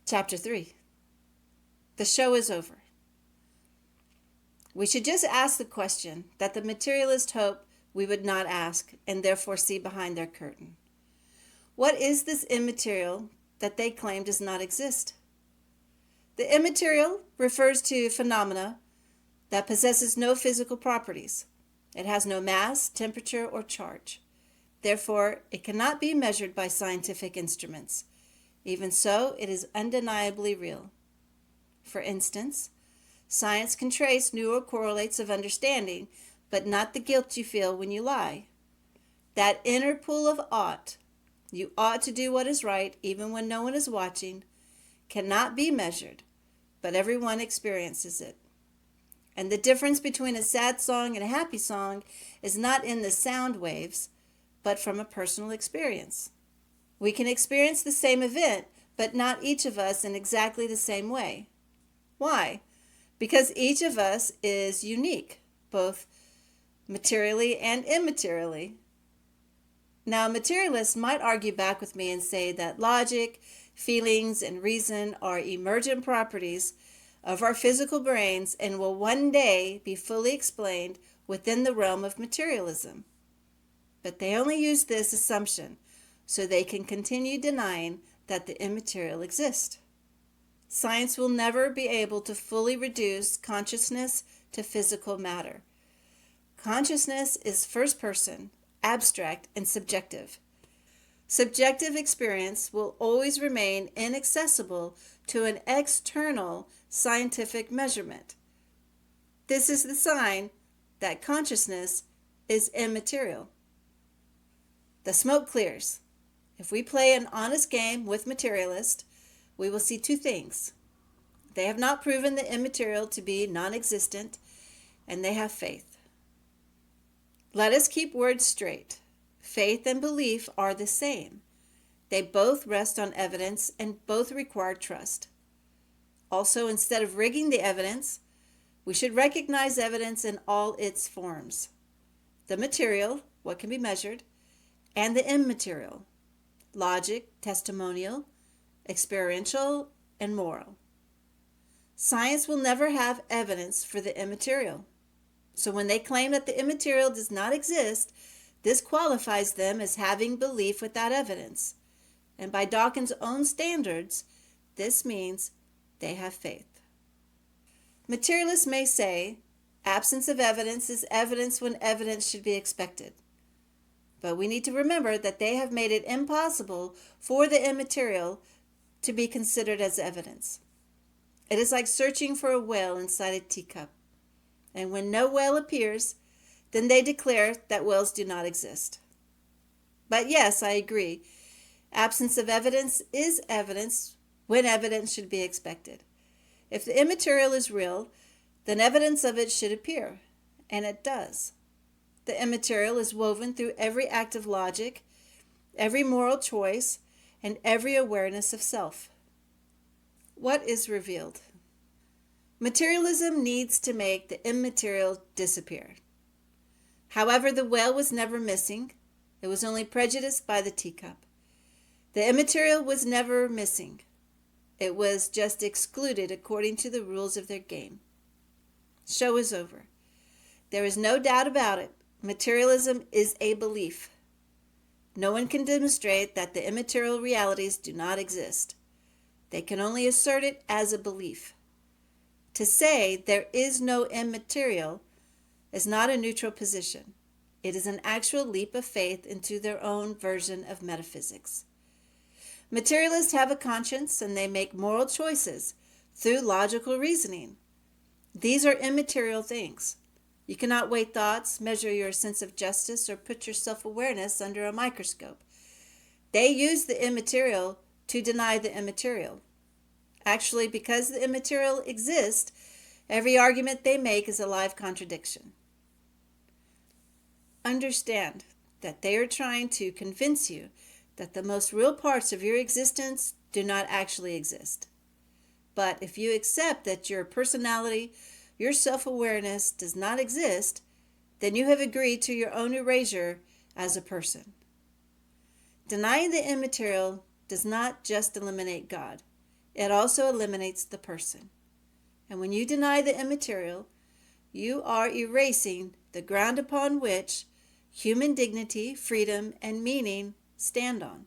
Chapter 3. The show is over. We should just ask the question that the materialists hope we would not ask and therefore see behind their curtain. What is this immaterial that they claim does not exist? The immaterial refers to phenomena that possesses no physical properties. It has no mass, temperature, or charge. Therefore, it cannot be measured by scientific instruments. Even so, it is undeniably real. For instance, science can trace neural correlates of understanding, but not the guilt you feel when you lie. That inner pull of ought, you ought to do what is right even when no one is watching, cannot be measured, but everyone experiences it. And the difference between a sad song and a happy song is not in the sound waves, but from a personal experience. We can experience the same event, but not each of us in exactly the same way. Why? Because each of us is unique, both materially and immaterially. Now, materialists might argue back with me and say that logic, feelings, and reason are emergent properties of our physical brains and will one day be fully explained within the realm of materialism. But they only use this assumption so they can continue denying that the immaterial exists. Science will never be able to fully reduce consciousness to physical matter. Consciousness is first person, abstract, and subjective. Subjective experience will always remain inaccessible to an external scientific measurement. This is the sign that consciousness is immaterial. The smoke clears. If we play an honest game with materialists, we will see two things. They have not proven the immaterial to be non-existent, and they have faith. Let us keep words straight. Faith and belief are the same. They both rest on evidence and both require trust. Also, instead of rigging the evidence, we should recognize evidence in all its forms. The material, what can be measured, and the immaterial, logic, testimonial, experiential, and moral. Science will never have evidence for the immaterial. So when they claim that the immaterial does not exist, this qualifies them as having belief without evidence. And by Dawkins' own standards, this means they have faith. Materialists may say, absence of evidence is evidence when evidence should be expected. But we need to remember that they have made it impossible for the immaterial to be considered as evidence. It is like searching for a whale inside a teacup. And when no whale appears, then they declare that whales do not exist. But yes, I agree. Absence of evidence is evidence when evidence should be expected. If the immaterial is real, then evidence of it should appear, and it does. The immaterial is woven through every act of logic, every moral choice, and every awareness of self. What is revealed? Materialism needs to make the immaterial disappear. However, the whale was never missing. It was only prejudiced by the teacup. The immaterial was never missing. It was just excluded according to the rules of their game. Show is over. There is no doubt about it. Materialism is a belief. No one can demonstrate that the immaterial realities do not exist. They can only assert it as a belief. To say there is no immaterial is not a neutral position. It is an actual leap of faith into their own version of metaphysics. Materialists have a conscience and they make moral choices through logical reasoning. These are immaterial things. You cannot weigh thoughts, measure your sense of justice, or put your self-awareness under a microscope. They use the immaterial to deny the immaterial. Actually, because the immaterial exists, every argument they make is a live contradiction. Understand that they are trying to convince you that the most real parts of your existence do not actually exist. But if you accept that your personality, your self-awareness does not exist, then you have agreed to your own erasure as a person. Denying the immaterial does not just eliminate God. it also eliminates the person. And when you deny the immaterial, you are erasing the ground upon which human dignity, freedom, and meaning stand on.